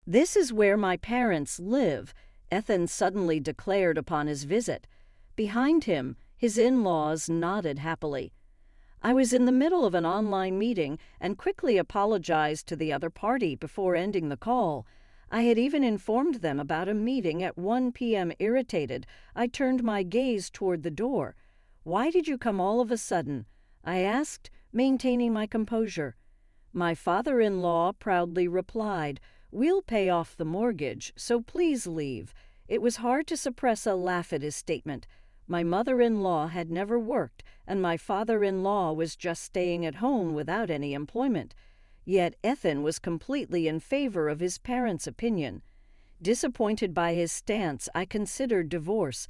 "This is where my parents live," Ethan suddenly declared upon his visit. Behind him, his in-laws nodded happily. I was in the middle of an online meeting and quickly apologized to the other party before ending the call. I had even informed them about a meeting at 1 p.m. Irritated, I turned my gaze toward the door. "Why did you come all of a sudden?" I asked, maintaining my composure. My father-in-law proudly replied, "We'll pay off the mortgage, so please leave." It was hard to suppress a laugh at his statement. My mother-in-law had never worked, and my father-in-law was just staying at home without any employment. Yet Ethan was completely in favor of his parents' opinion. Disappointed by his stance, I considered divorce.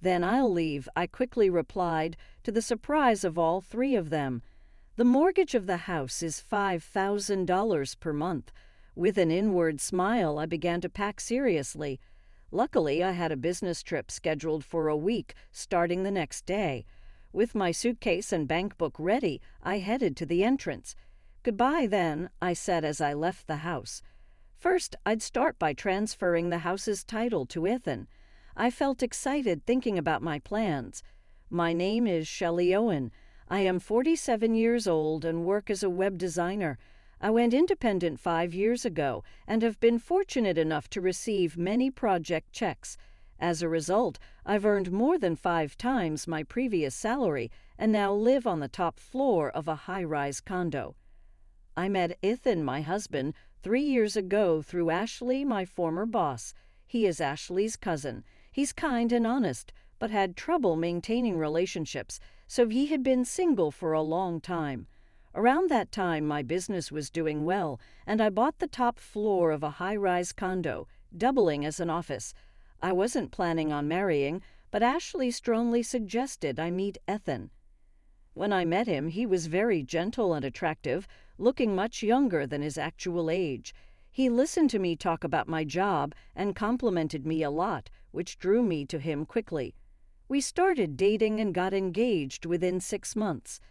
"Then I'll leave," I quickly replied, to the surprise of all three of them. The mortgage of the house is $5,000 per month. With an inward smile, I began to pack seriously. Luckily, I had a business trip scheduled for a week, starting the next day. With my suitcase and bank book ready, I headed to the entrance. "Goodbye, then," I said as I left the house. First, I'd start by transferring the house's title to Ethan. I felt excited thinking about my plans. "My name is Shelley Owen. I am 47 years old and work as a web designer. I went independent 5 years ago and have been fortunate enough to receive many project checks. As a result, I've earned more than 5 times my previous salary and now live on the top floor of a high-rise condo." I met Ethan, my husband, 3 years ago through Ashley, my former boss. He is Ashley's cousin. He's kind and honest, but had trouble maintaining relationships, so he had been single for a long time. Around that time, my business was doing well, and I bought the top floor of a high-rise condo, doubling as an office. I wasn't planning on marrying, but Ashley strongly suggested I meet Ethan. When I met him, he was very gentle and attractive, looking much younger than his actual age. He listened to me talk about my job and complimented me a lot, which drew me to him quickly. We started dating and got engaged within 6 months.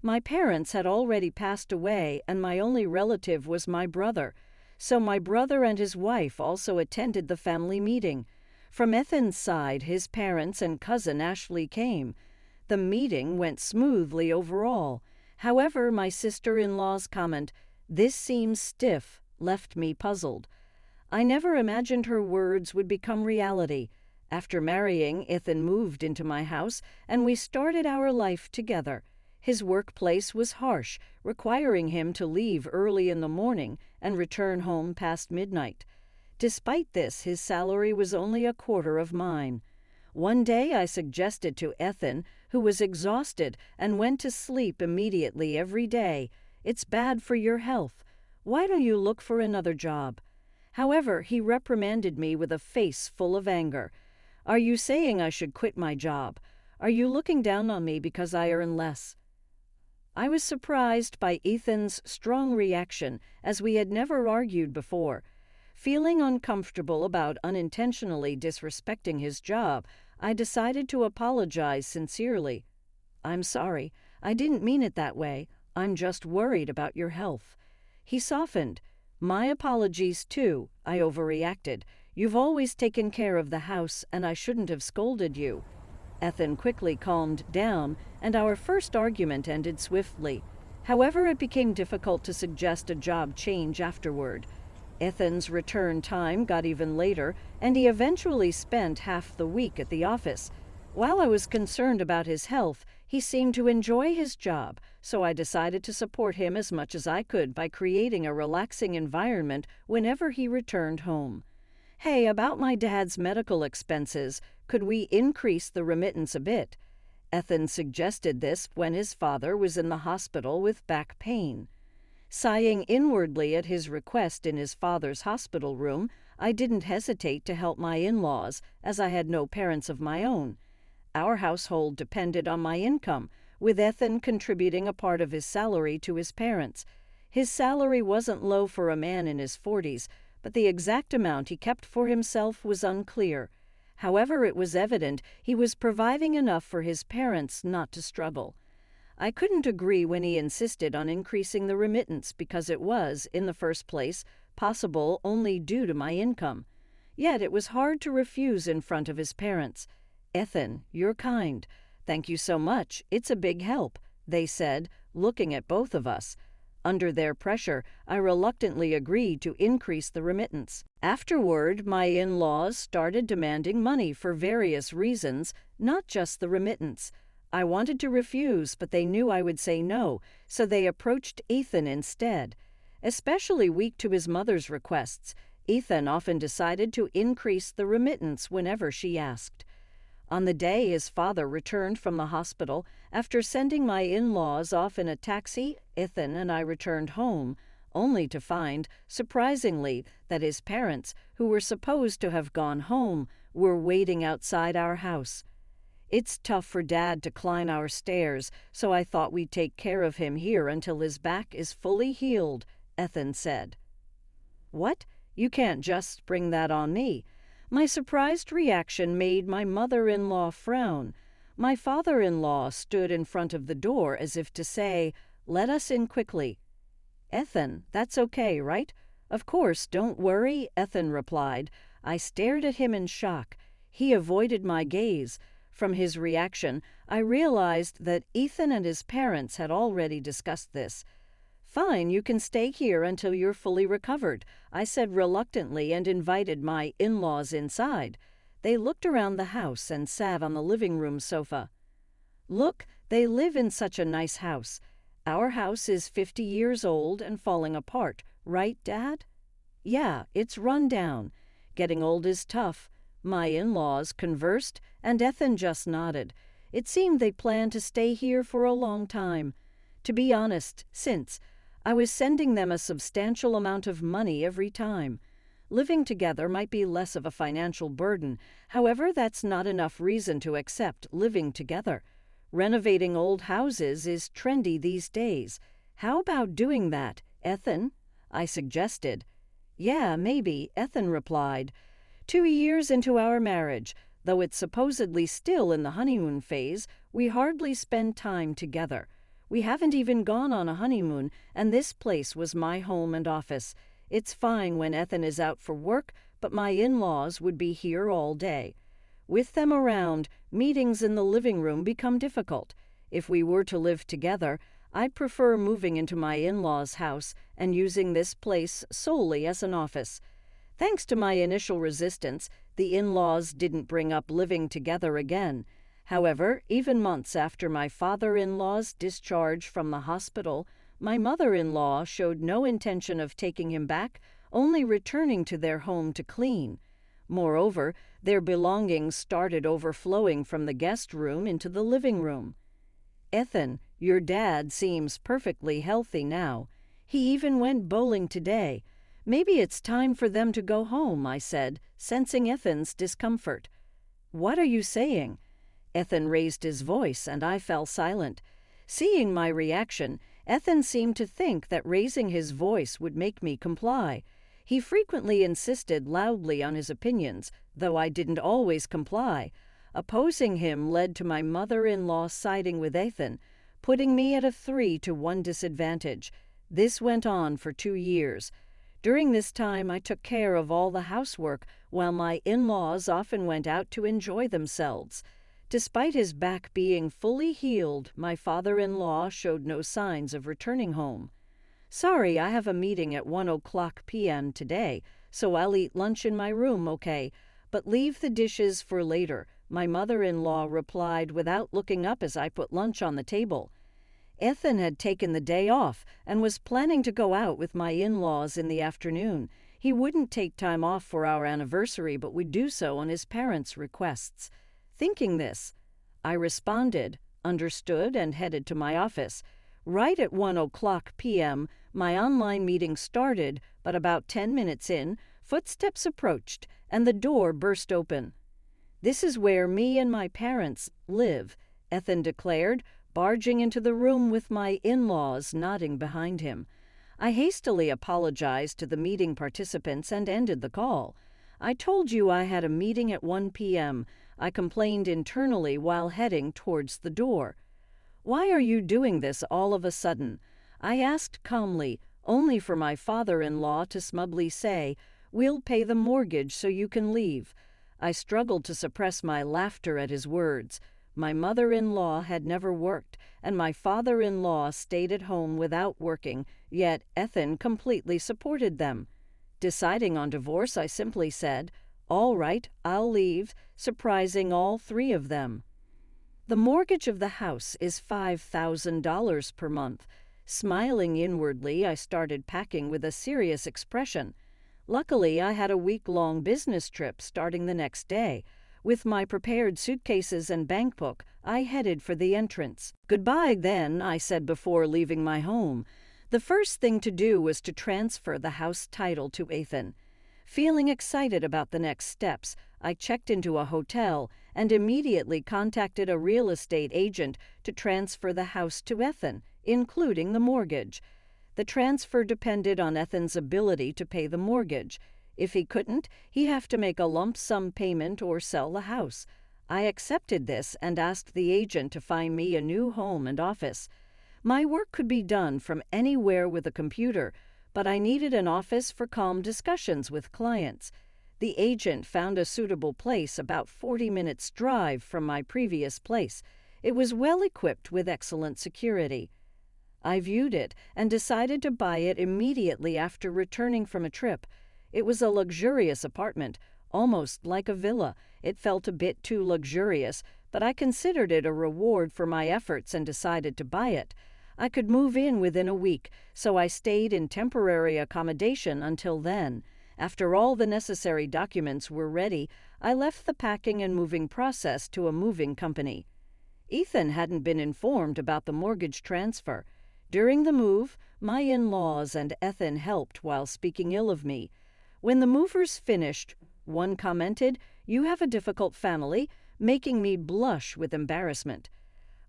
My parents had already passed away, and my only relative was my brother. So my brother and his wife also attended the family meeting. From Ethan's side, his parents and cousin Ashley came. The meeting went smoothly overall. However, my sister-in-law's comment, "This seems stiff," left me puzzled. I never imagined her words would become reality. After marrying, Ethan moved into my house, and we started our life together. His workplace was harsh, requiring him to leave early in the morning and return home past midnight. Despite this, his salary was only a quarter of mine. One day I suggested to Ethan, who was exhausted and went to sleep immediately every day, "It's bad for your health. Why don't you look for another job?" However, he reprimanded me with a face full of anger. "Are you saying I should quit my job? Are you looking down on me because I earn less?" I was surprised by Ethan's strong reaction, as we had never argued before. Feeling uncomfortable about unintentionally disrespecting his job, I decided to apologize sincerely. "I'm sorry. I didn't mean it that way. I'm just worried about your health." He softened. "My apologies, too. I overreacted. You've always taken care of the house, and I shouldn't have scolded you." Ethan quickly calmed down, and our first argument ended swiftly. However, it became difficult to suggest a job change afterward. Ethan's return time got even later, and he eventually spent half the week at the office. While I was concerned about his health, he seemed to enjoy his job, so I decided to support him as much as I could by creating a relaxing environment whenever he returned home. "Hey, about my dad's medical expenses, could we increase the remittance a bit?" Ethan suggested this when his father was in the hospital with back pain. Sighing inwardly at his request in his father's hospital room, I didn't hesitate to help my in-laws, as I had no parents of my own. Our household depended on my income, with Ethan contributing a part of his salary to his parents. His salary wasn't low for a man in his 40s, but the exact amount he kept for himself was unclear. However, it was evident he was providing enough for his parents not to struggle. I couldn't agree when he insisted on increasing the remittance because it was, in the first place, possible only due to my income. Yet it was hard to refuse in front of his parents. "Ethan, you're kind. Thank you so much. It's a big help," they said, looking at both of us. Under their pressure, I reluctantly agreed to increase the remittance. Afterward, my in-laws started demanding money for various reasons, not just the remittance. I wanted to refuse, but they knew I would say no, so they approached Ethan instead. Especially weak to his mother's requests, Ethan often decided to increase the remittance whenever she asked. On the day his father returned from the hospital, after sending my in-laws off in a taxi, Ethan and I returned home, only to find, surprisingly, that his parents, who were supposed to have gone home, were waiting outside our house. "It's tough for Dad to climb our stairs, so I thought we'd take care of him here until his back is fully healed," Ethan said. "What? You can't just spring that on me." My surprised reaction made my mother-in-law frown. My father-in-law stood in front of the door as if to say, "Let us in quickly." "Ethan, that's okay, right?" "Of course, don't worry," Ethan replied. I stared at him in shock. He avoided my gaze. From his reaction, I realized that Ethan and his parents had already discussed this. "Fine, you can stay here until you're fully recovered," I said reluctantly and invited my in-laws inside. They looked around the house and sat on the living room sofa. "Look, they live in such a nice house. Our house is 50 years old and falling apart, right, Dad?" "Yeah, it's run down. Getting old is tough." My in-laws conversed, and Ethan just nodded. It seemed they planned to stay here for a long time. To be honest, since I was sending them a substantial amount of money every time. Living together might be less of a financial burden. However, that's not enough reason to accept living together. Renovating old houses is trendy these days. "How about doing that, Ethan?" I suggested. "Yeah, maybe," Ethan replied. 2 years into our marriage, though it's supposedly still in the honeymoon phase, we hardly spend time together. We haven't even gone on a honeymoon, and this place was my home and office. It's fine when Ethan is out for work, but my in-laws would be here all day. With them around, meetings in the living room become difficult. If we were to live together, I'd prefer moving into my in-laws' house and using this place solely as an office. Thanks to my initial resistance, the in-laws didn't bring up living together again. However, even months after my father-in-law's discharge from the hospital, my mother-in-law showed no intention of taking him back, only returning to their home to clean. Moreover, their belongings started overflowing from the guest room into the living room. "Ethan, your dad seems perfectly healthy now. He even went bowling today. Maybe it's time for them to go home," I said, sensing Ethan's discomfort. "What are you saying?" Ethan raised his voice, and I fell silent. Seeing my reaction, Ethan seemed to think that raising his voice would make me comply. He frequently insisted loudly on his opinions, though I didn't always comply. Opposing him led to my mother-in-law siding with Ethan, putting me at a 3-to-1 disadvantage. This went on for 2 years. During this time, I took care of all the housework, while my in-laws often went out to enjoy themselves. Despite his back being fully healed, my father-in-law showed no signs of returning home. "Sorry, I have a meeting at 1:00 p.m. today, so I'll eat lunch in my room, okay? But leave the dishes for later," my mother-in-law replied without looking up as I put lunch on the table. Ethan had taken the day off and was planning to go out with my in-laws in the afternoon. He wouldn't take time off for our anniversary, but would do so on his parents' requests. Thinking this, I responded, understood, and headed to my office. Right at 1:00 p.m., my online meeting started, but about 10 minutes in, footsteps approached, and the door burst open. "This is where me and my parents live," Ethan declared, barging into the room with my in-laws nodding behind him. I hastily apologized to the meeting participants and ended the call. "I told you I had a meeting at 1 p.m., I complained internally while heading towards the door. "Why are you doing this all of a sudden?" I asked calmly, only for my father-in-law to smugly say, "We'll pay the mortgage so you can leave." I struggled to suppress my laughter at his words. My mother-in-law had never worked, and my father-in-law stayed at home without working, yet Ethan completely supported them. Deciding on divorce, I simply said, "All right, I'll leave," surprising all three of them. The mortgage of the house is $5,000 per month. Smiling inwardly, I started packing with a serious expression. Luckily, I had a week-long business trip starting the next day. With my prepared suitcases and bankbook, I headed for the entrance. "Goodbye, then," I said before leaving my home. The first thing to do was to transfer the house title to Ethan. Feeling excited about the next steps, I checked into a hotel and immediately contacted a real estate agent to transfer the house to Ethan, including the mortgage. The transfer depended on Ethan's ability to pay the mortgage. If he couldn't, he'd have to make a lump sum payment or sell the house. I accepted this and asked the agent to find me a new home and office. My work could be done from anywhere with a computer, but I needed an office for calm discussions with clients. The agent found a suitable place about 40 minutes' drive from my previous place. It was well equipped with excellent security. I viewed it and decided to buy it immediately after returning from a trip. It was a luxurious apartment, almost like a villa. It felt a bit too luxurious, but I considered it a reward for my efforts and decided to buy it. I could move in within a week, so I stayed in temporary accommodation until then. After all the necessary documents were ready, I left the packing and moving process to a moving company. Ethan hadn't been informed about the mortgage transfer. During the move, my in-laws and Ethan helped while speaking ill of me. When the movers finished, one commented, "You have a difficult family," making me blush with embarrassment.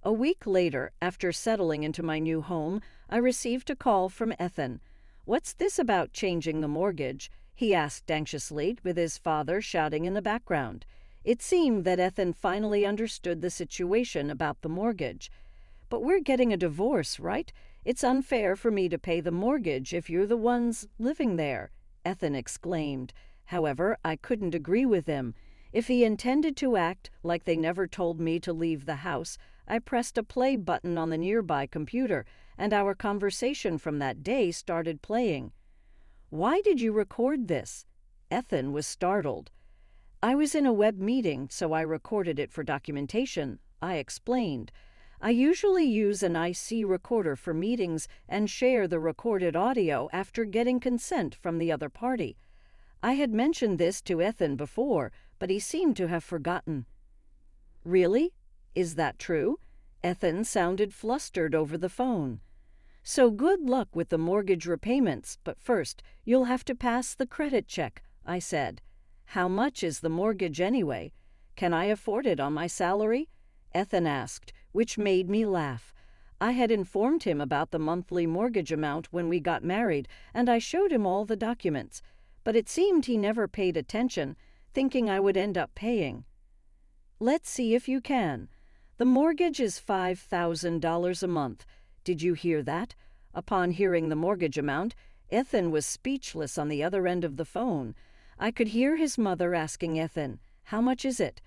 A week later, after settling into my new home, I received a call from Ethan. "What's this about changing the mortgage?" he asked anxiously, with his father shouting in the background. It seemed that Ethan finally understood the situation about the mortgage. "But we're getting a divorce, right? It's unfair for me to pay the mortgage if you're the ones living there," Ethan exclaimed. However, I couldn't agree with him. If he intended to act like they never told me to leave the house, I pressed a play button on the nearby computer, and our conversation from that day started playing. "Why did you record this?" Ethan was startled. "I was in a web meeting, so I recorded it for documentation," I explained. "I usually use an IC recorder for meetings and share the recorded audio after getting consent from the other party." I had mentioned this to Ethan before, but he seemed to have forgotten. "Really? Is that true?" Ethan sounded flustered over the phone. "So good luck with the mortgage repayments, but first, you'll have to pass the credit check," I said. "How much is the mortgage anyway? Can I afford it on my salary?" Ethan asked, which made me laugh. I had informed him about the monthly mortgage amount when we got married, and I showed him all the documents. But it seemed he never paid attention, thinking I would end up paying. "Let's see if you can. The mortgage is $5,000 a month. Did you hear that?" Upon hearing the mortgage amount, Ethan was speechless on the other end of the phone. I could hear his mother asking Ethan, "How much is it?"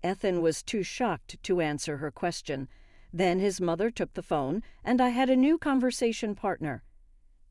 Ethan was too shocked to answer her question. Then his mother took the phone, and I had a new conversation partner.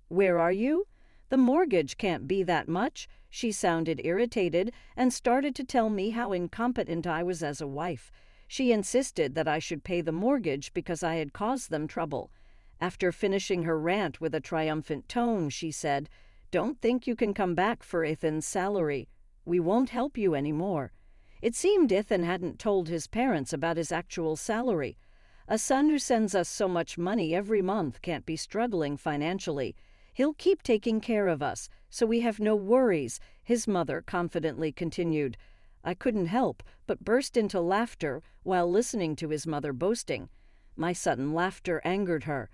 "Where are you? The mortgage can't be that much." She sounded irritated and started to tell me how incompetent I was as a wife. She insisted that I should pay the mortgage because I had caused them trouble. After finishing her rant with a triumphant tone, she said, "Don't think you can come back for Ethan's salary. We won't help you anymore." It seemed Ethan hadn't told his parents about his actual salary. A son who sends us so much money every month can't be struggling financially. "He'll keep taking care of us, so we have no worries," his mother confidently continued. I couldn't help but burst into laughter while listening to his mother boasting. My sudden laughter angered her.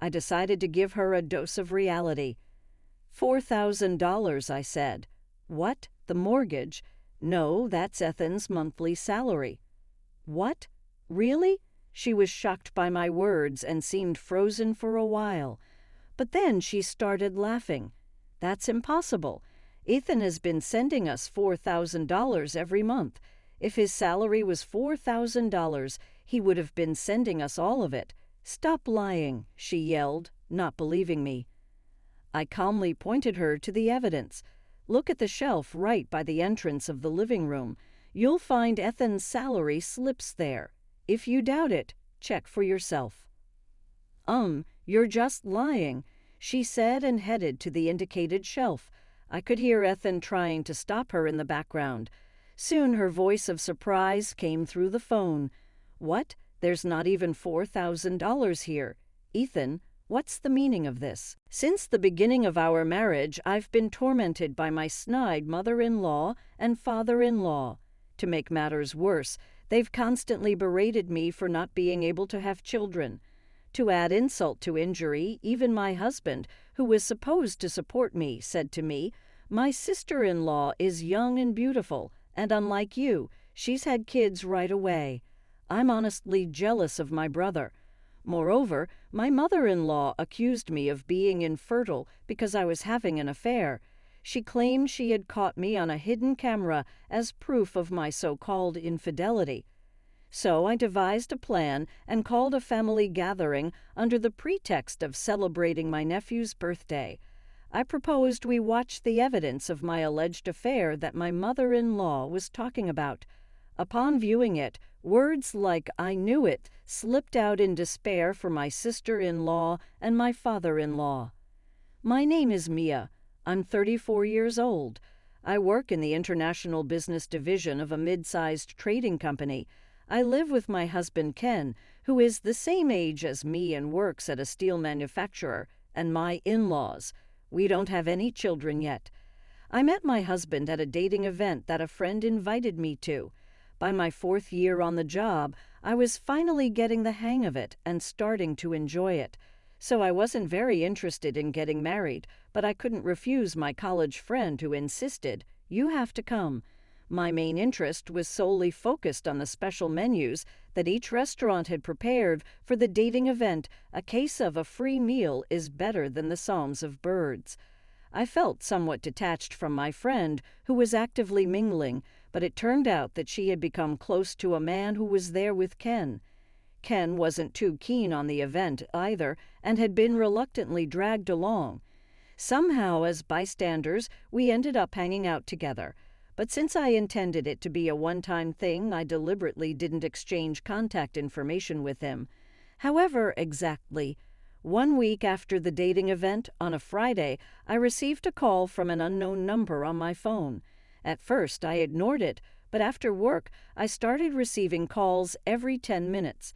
I decided to give her a dose of reality. $4,000, I said. "What? The mortgage?" "No, that's Ethan's monthly salary." "What? Really?" She was shocked by my words and seemed frozen for a while. But then she started laughing. That's impossible. Ethan has been sending us $4,000 every month. If his salary was $4,000, he would have been sending us all of it. Stop lying, she yelled, not believing me. I calmly pointed her to the evidence. Look at the shelf right by the entrance of the living room. You'll find Ethan's salary slips there. If you doubt it, check for yourself. You're just lying, she said and headed to the indicated shelf. I could hear Ethan trying to stop her in the background. Soon her voice of surprise came through the phone. What? There's not even $4,000 here. Ethan, what's the meaning of this? Since the beginning of our marriage, I've been tormented by my snide mother-in-law and father-in-law. To make matters worse, they've constantly berated me for not being able to have children. To add insult to injury, even my husband, who was supposed to support me, said to me, "My sister-in-law is young and beautiful, and unlike you, she's had kids right away." I'm honestly jealous of my brother. Moreover, my mother-in-law accused me of being infertile because I was having an affair. She claimed she had caught me on a hidden camera as proof of my so-called infidelity. So I devised a plan and called a family gathering under the pretext of celebrating my nephew's birthday. I proposed we watch the evidence of my alleged affair that my mother-in-law was talking about. Upon viewing it, words like "I knew it" slipped out in despair for my sister-in-law and my father-in-law. My name is Mia. I'm 34 years old. I work in the international business division of a mid-sized trading company. I live with my husband Ken, who is the same age as me and works at a steel manufacturer, and my in-laws. We don't have any children yet. I met my husband at a dating event that a friend invited me to. By my 4th year on the job, I was finally getting the hang of it and starting to enjoy it. So I wasn't very interested in getting married, but I couldn't refuse my college friend who insisted, "You have to come." My main interest was solely focused on the special menus that each restaurant had prepared for the dating event. A case of a free meal is better than the songs of birds. I felt somewhat detached from my friend, who was actively mingling, but it turned out that she had become close to a man who was there with Ken. Ken wasn't too keen on the event either and had been reluctantly dragged along. Somehow, as bystanders, we ended up hanging out together. But since I intended it to be a one-time thing, I deliberately didn't exchange contact information with him. However, exactly 1 week after the dating event, on a Friday, I received a call from an unknown number on my phone. At first, I ignored it, but after work, I started receiving calls every 10 minutes.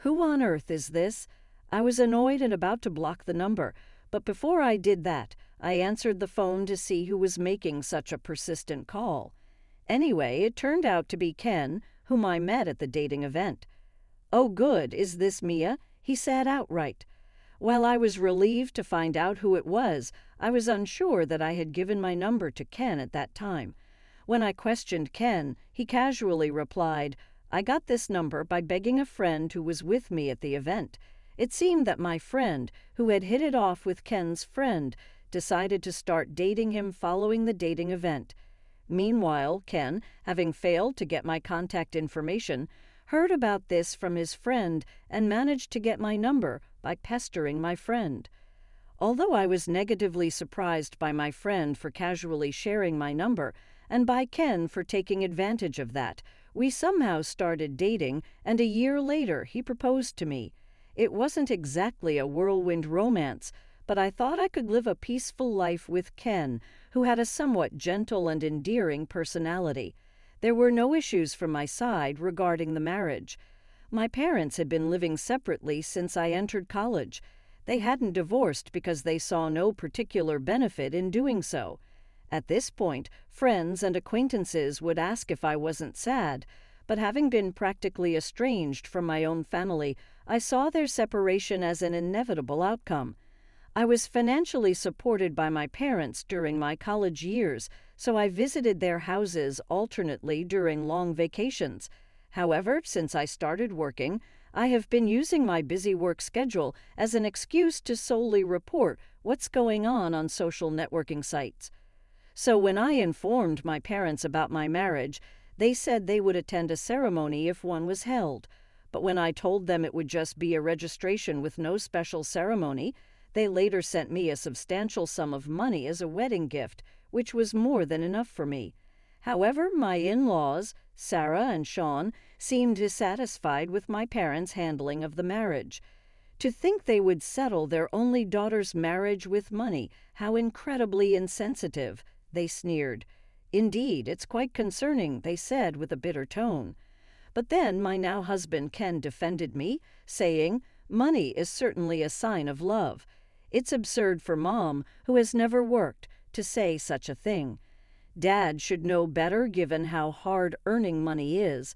Who on earth is this? I was annoyed and about to block the number, but before I did that, I answered the phone to see who was making such a persistent call. Anyway, it turned out to be Ken, whom I met at the dating event. "Oh good, is this Mia?" he said outright. While I was relieved to find out who it was, I was unsure that I had given my number to Ken at that time. When I questioned Ken, he casually replied, "I got this number by begging a friend who was with me at the event." It seemed that my friend, who had hit it off with Ken's friend, decided to start dating him following the dating event. Meanwhile, Ken, having failed to get my contact information, heard about this from his friend and managed to get my number by pestering my friend. Although I was negatively surprised by my friend for casually sharing my number, and by Ken for taking advantage of that, we somehow started dating, and a year later he proposed to me. It wasn't exactly a whirlwind romance, but I thought I could live a peaceful life with Ken, who had a somewhat gentle and endearing personality. There were no issues from my side regarding the marriage. My parents had been living separately since I entered college. They hadn't divorced because they saw no particular benefit in doing so. At this point, friends and acquaintances would ask if I wasn't sad, but having been practically estranged from my own family, I saw their separation as an inevitable outcome. I was financially supported by my parents during my college years, so I visited their houses alternately during long vacations. However, since I started working, I have been using my busy work schedule as an excuse to solely report what's going on social networking sites. So when I informed my parents about my marriage, they said they would attend a ceremony if one was held. But when I told them it would just be a registration with no special ceremony, they later sent me a substantial sum of money as a wedding gift, which was more than enough for me. However, my in-laws, Sarah and Sean, seemed dissatisfied with my parents' handling of the marriage. To think they would settle their only daughter's marriage with money, how incredibly insensitive, they sneered. Indeed, it's quite concerning, they said with a bitter tone. But then my now husband Ken defended me, saying, money is certainly a sign of love. It's absurd for Mom, who has never worked, to say such a thing. Dad should know better given how hard earning money is.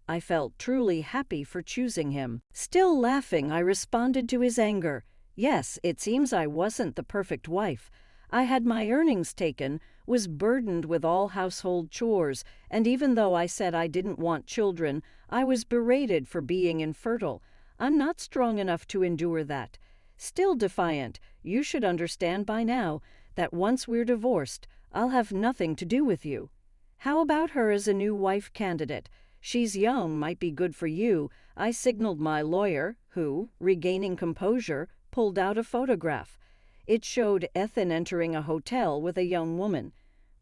I felt truly happy for choosing him. Still laughing, I responded to his anger. Yes, it seems I wasn't the perfect wife. I had my earnings taken, was burdened with all household chores, and even though I said I didn't want children, I was berated for being infertile. I'm not strong enough to endure that. Still defiant, you should understand by now that once we're divorced, I'll have nothing to do with you. How about her as a new wife candidate? She's young, might be good for you. I signaled my lawyer, who, regaining composure, pulled out a photograph. It showed Ethan entering a hotel with a young woman.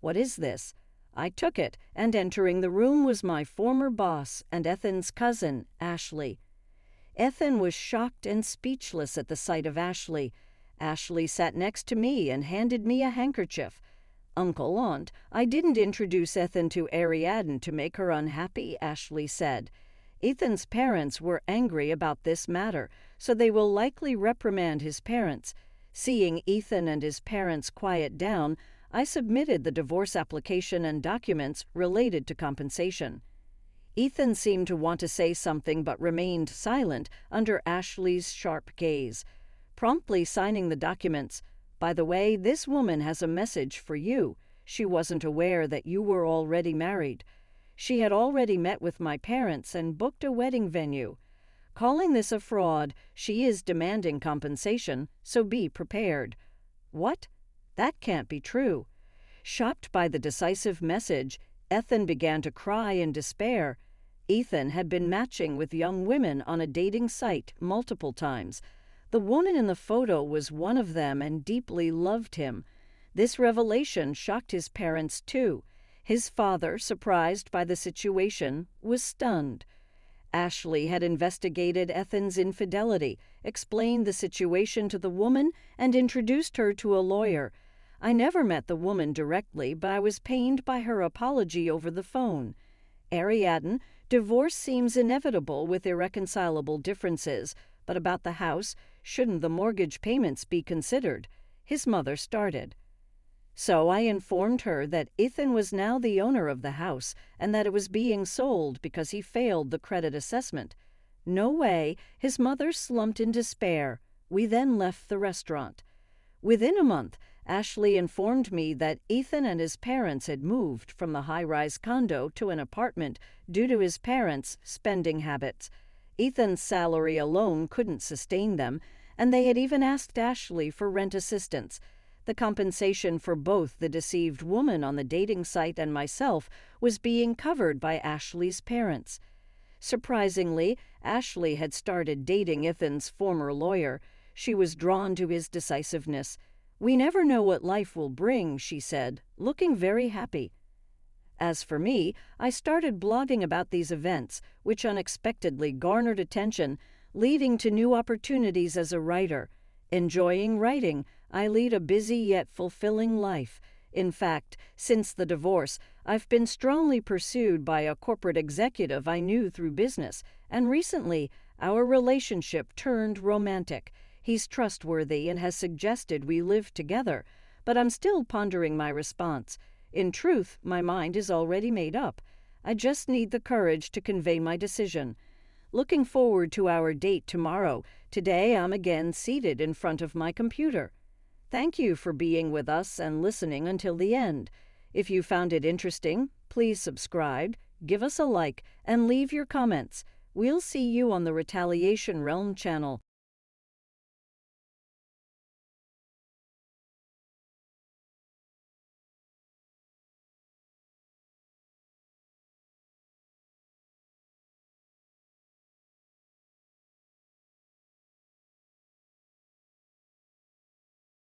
What is this? I took it, and entering the room was my former boss and Ethan's cousin, Ashley. Ethan was shocked and speechless at the sight of Ashley. Ashley sat next to me and handed me a handkerchief. Uncle, Aunt, I didn't introduce Ethan to Ariadne to make her unhappy, Ashley said. Ethan's parents were angry about this matter, so they will likely reprimand his parents. Seeing Ethan and his parents quiet down, I submitted the divorce application and documents related to compensation. Ethan seemed to want to say something but remained silent under Ashley's sharp gaze. Promptly signing the documents, by the way, this woman has a message for you. She wasn't aware that you were already married. She had already met with my parents and booked a wedding venue. Calling this a fraud, she is demanding compensation, so be prepared. What? That can't be true. Shocked by the decisive message, Ethan began to cry in despair. Ethan had been matching with young women on a dating site multiple times. The woman in the photo was one of them and deeply loved him. This revelation shocked his parents too. His father, surprised by the situation, was stunned. Ashley had investigated Ethan's infidelity, explained the situation to the woman, and introduced her to a lawyer. I never met the woman directly, but I was pained by her apology over the phone. Ariadne, divorce seems inevitable with irreconcilable differences, but about the house, shouldn't the mortgage payments be considered? His mother started. So I informed her that Ethan was now the owner of the house and that it was being sold because he failed the credit assessment. No way, his mother slumped in despair. We then left the restaurant. Within a month, Ashley informed me that Ethan and his parents had moved from the high-rise condo to an apartment due to his parents' spending habits. Ethan's salary alone couldn't sustain them, and they had even asked Ashley for rent assistance. The compensation for both the deceived woman on the dating site and myself was being covered by Ashley's parents. Surprisingly, Ashley had started dating Ethan's former lawyer. She was drawn to his decisiveness. "We never know what life will bring," she said, looking very happy. As for me, I started blogging about these events, which unexpectedly garnered attention, leading to new opportunities as a writer. Enjoying writing, I lead a busy yet fulfilling life. In fact, since the divorce, I've been strongly pursued by a corporate executive I knew through business, and recently, our relationship turned romantic. He's trustworthy and has suggested we live together, but I'm still pondering my response. In truth, my mind is already made up. I just need the courage to convey my decision. Looking forward to our date tomorrow. Today I'm again seated in front of my computer. Thank you for being with us and listening until the end. If you found it interesting, please subscribe, give us a like, and leave your comments. We'll see you on the Retaliation Realm channel.